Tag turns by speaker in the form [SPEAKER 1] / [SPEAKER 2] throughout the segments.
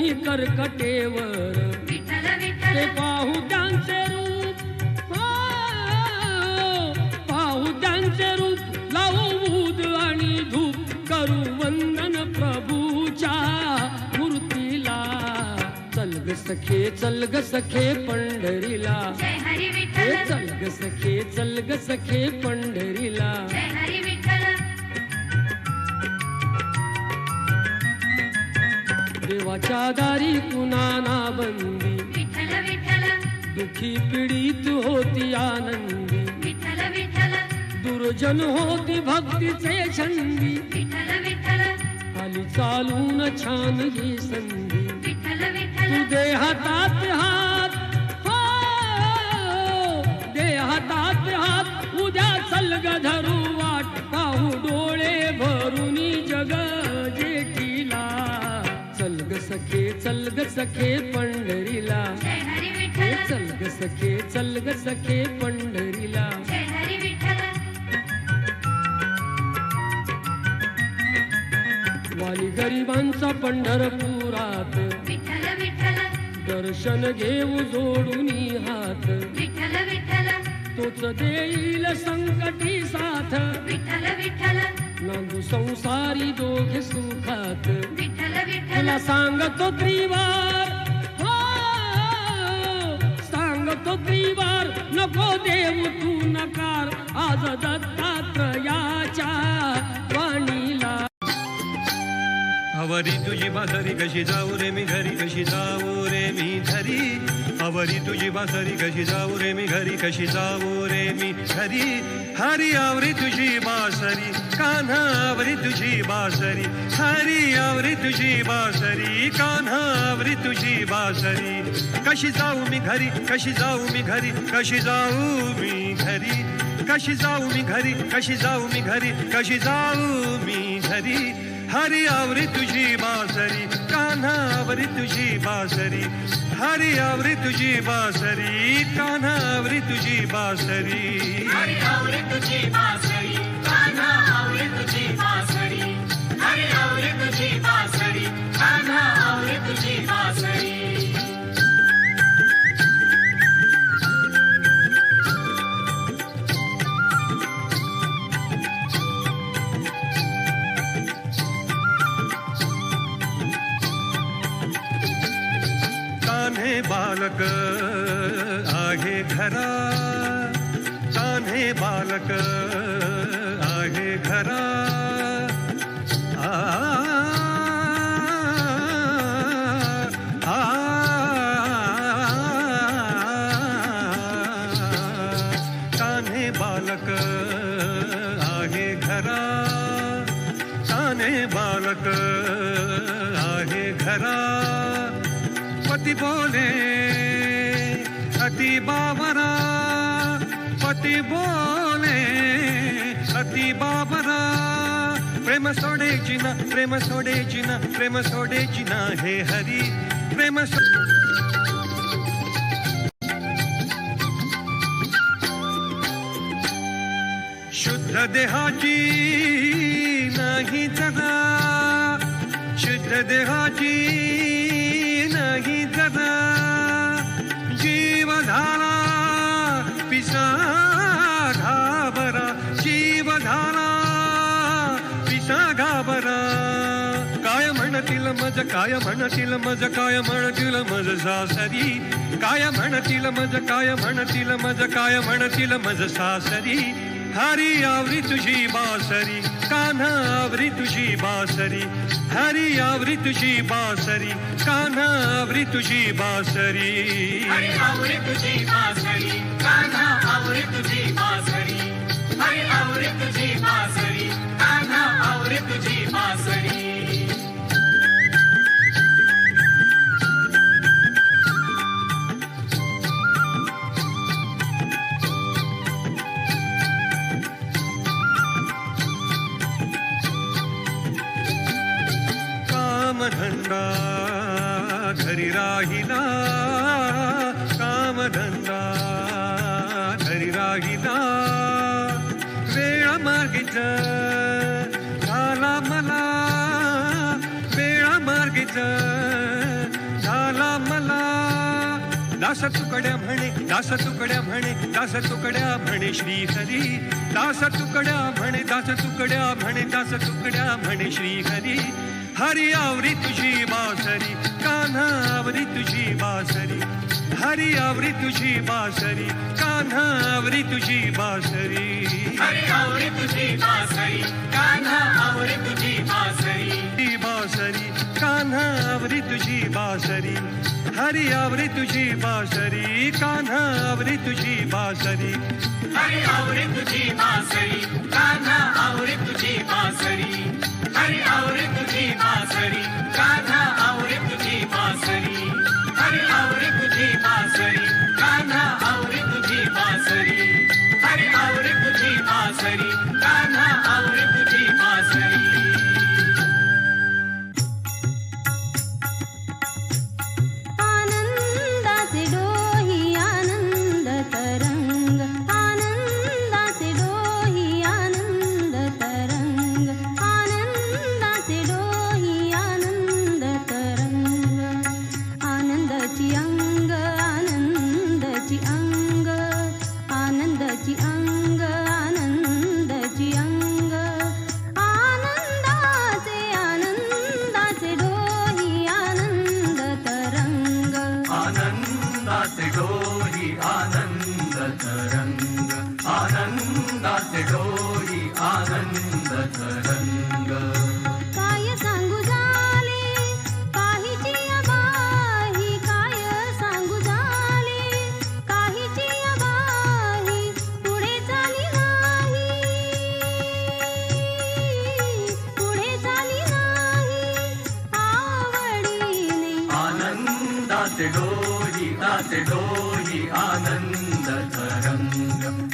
[SPEAKER 1] दोन्ही कर्कटेवर ते पाहू त्यांचे रूप, पाहू त्यांचे रूप, लावू ऊद आणि धूप, करू वंदन प्रभूच्या मूर्तीला. चल ग सखे, चल ग सखे पंढरीला, चल ग सखे, चल ग सखे पंढरीला. देवाच्या दारी कुणाना बंदी, दुखी पीडित होती आनंदी, दुर्जन होती भक्तीचे छंदी, आली चालून छान ही संधी. तू दे हातात हात, दे हातात हात, उद्या चल ग धरू वाट, पाहू डोळे भरूनी जग जेठीला. चल ग सखे, चल ग सखे पंढरीला, चल ग सखे, चल ग सखे पंढरीला. वाली गरिबांचा पंढरपुरात, दर्शन घेऊ जोडूनी हात, तोच देईल संकटी साथ, नांदू संसारी दोघे सुखात. तुला सांगतो त्रिवार, सांगतो त्रिवार, नको देऊ तू नकार, आज दत्तात्रयाच्या वाणीला.
[SPEAKER 2] आवरी तुझी बासरी कशी जाऊ रे मी घरी, कशी जाऊ रे मी घरी. आवरी तुझी बासरी कशी जाऊ रे मी घरी, कशी जाऊ रे मी घरी. हरी आवरी तुझी बासरी, कान्हा आवरी तुझी बासरी, हरी आवरी तुझी बासरी, कान्हा आवरी तुझी बासरी. कशी जाऊ मी घरी, कशी जाऊ मी घरी, कशी जाऊ मी घरी, कशी जाऊ मी घरी, कशी जाऊ मी घरी, कशी जाऊ मी घरी. हरी आवरी तुझी बासरी, कान्हा आवरी तुझी बासरी, हरी आवरी तुझी बासरी, कान्हा आवरी तुझी बासरी.
[SPEAKER 3] हरी आवरी तुझी बासरी, कान्हा आवरी तुझी बासरी, हरी आवरी तुझी बासरी, कान्हा आवरी तुझी बासरी.
[SPEAKER 2] कान्हे बालक आहे घरा, कान्हे बालक आहे घरा. आ, आ, कान्हे बालक आहे घरा, कान्हे बालक आहे घरा. पति बोले अति बाबरा, पति बोले अति बाबरा. प्रेम सोडे जिना, प्रेम सोडे जिना, प्रेम सोडे जिना हे हरी. प्रेम शुद्ध देहाची नाही जगा, शुद्ध देहाची नाही जगा. जीव झाला पिसा घाबरा, जीव झाला पिसा घाबरा. काय म्हणतील मज, काय म्हणतील मज, काय म्हणतील मज सासरी, काय म्हणतील मज, काय म्हणतील मज, काय म्हणतील मज सासरी. हरी आवरी तुझी बासरी, कान्हा आवरी तुझी बासरी, हरी आवरी तुझी बासरी, कान्हा आवरी तुझी बासरी.
[SPEAKER 3] हरी आवरी तुझी बासरी, कान्हा आवरी तुझी बासरी, हरी आवरी तुझी बासरी, कान्हा आवरी तुझी बासरी.
[SPEAKER 2] कामधंदा घरी राहिला, कामधंदा घरी राहिला. वेळ मार्गीच झाला मला, वेळ मार्गीच दास तुकड्या म्हणे दास तुकड्या म्हणे दास तुकड्या म्हणे श्री हरी दास तुकड्या म्हणे दास तुकड्या म्हणे दास तुकड्या म्हणे श्री हरी हरी आवरी तुझी बासरी कान्हा आवरी तुझी बासरी हरी आवरी तुझी बासरी कान्हा आवरी तुझी बासरी
[SPEAKER 3] हरी आवरी तुझी बासरी कान्हा आवरी तुझी बासरी
[SPEAKER 2] बासरी कान्हा आवरी तुझी बासरी हरी आवरी तुझी बासरी कान्हा आवरी तुझी बासरी
[SPEAKER 3] हरी आवरी तुझी बासरी कान्हा आवरी तुझी बासरी हरी आवरी तुझी बासरी कान्हा आवरी तुझी बासरी हरी आवरी तुझी बासरी कान्हा आवरी तुझी बासरी हरी आवरी तुझी बासरी कान्हा आवरी तुझी बासरी
[SPEAKER 4] आनंदाचे डोही आनंद तरंग आनंदाचे डोही आनंद तरंग आनंदाचे डोही आनंद तरंग आनंदाची अंग आनंदाची अंग आनंदाची अंग आनंदाची अंग आनंदाचे आनंदाचे डोही आनंद तरंग
[SPEAKER 3] आनंदाचे डोही आनंद तरंग आनंदाचे डोही आनंद तरंग
[SPEAKER 4] काय सांगू झाले काहीची अबाही काय सांगू झाले काहीची अबाही पुढे चाली नाही पुढे चाली नाही आवडीने
[SPEAKER 3] आनंदाचे डोही आनंद तरंग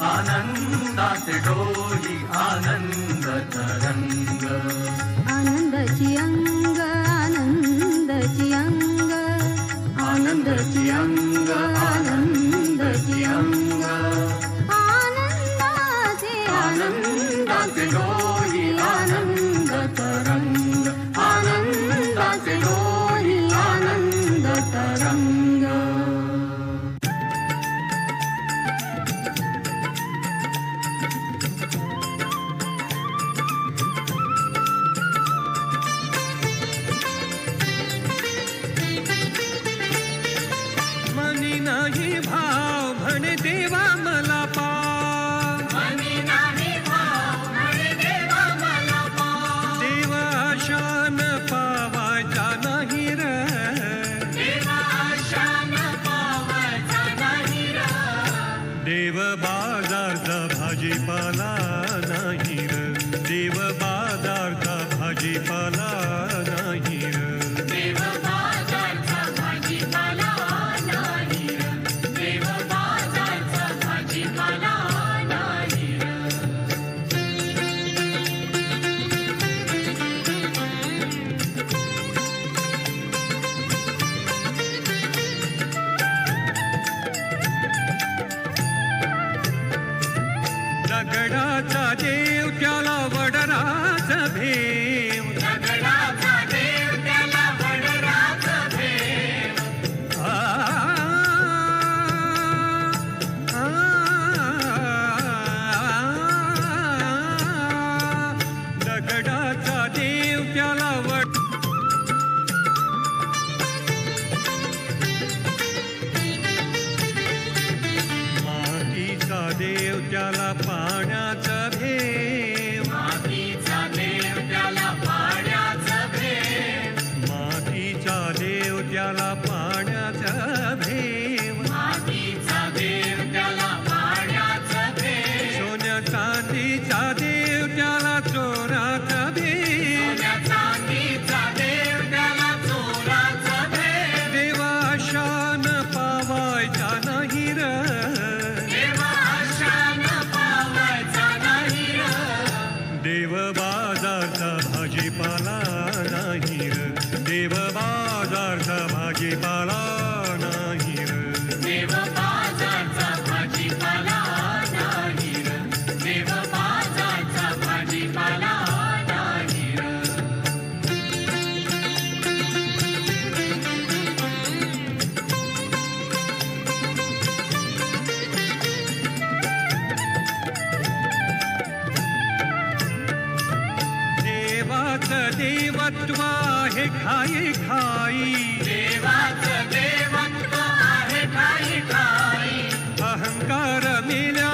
[SPEAKER 3] आनंदाचे डोही आनंद तरंग
[SPEAKER 4] आनंदाची अंग आनंदाची अंग आनंदाची अंग आनंदाची अंग आनंदाचे
[SPEAKER 3] आनंदाचे डोही आनंद तरंग आनंदाचे डोही आनंद तरंग
[SPEAKER 2] मनी नाही भाव म्हणे देवा मला पाव
[SPEAKER 3] मनी नाही भाव म्हणे देवा मला पाव
[SPEAKER 2] देवा शान पावायचा नाही र
[SPEAKER 3] देवा शान पावायचा नाही र
[SPEAKER 2] देव बाजारचा भाजीपाला नाही र देव बाजारचा भाजीपाला नाही र
[SPEAKER 3] देव बाजारचा भाजीपाला नाही र देव बाजारचा भाजीपाला नाही र
[SPEAKER 2] दगडाचा देव त्याला वडराचा भेव
[SPEAKER 3] दगडाचा देव त्याला वडराचा भेव
[SPEAKER 2] आ, आ, दगडाचा देव त्याला मातीचा देव त्याला पाण्याचा भेव
[SPEAKER 3] मातीचा देव त्याला पाण्याचा भेव
[SPEAKER 2] मातीचा देव त्याला पाण्याचा भेव
[SPEAKER 3] मातीचा देव त्याला पाण्याचा भेव
[SPEAKER 2] सोन्या चांदीचा देव त्याला चोराचा भेव
[SPEAKER 3] सोन्या चांदीचा देव त्याला चोराचा भेव
[SPEAKER 2] देवा शान पावायचा नाही र
[SPEAKER 3] देवा शान पावायचा नाही र
[SPEAKER 2] देव बाजारचा भाजीपाला नाही र देव बाजारचा भाजीपाला नाही र
[SPEAKER 3] देव बाजारचा भाजीपाला नाही र देव बाजारचा भाजीपाला नाही र
[SPEAKER 2] देवत्व आहे ठाई ठाई
[SPEAKER 3] देवाचं देवत्व आहे ठाई ठाई
[SPEAKER 2] अहंकार मेल्या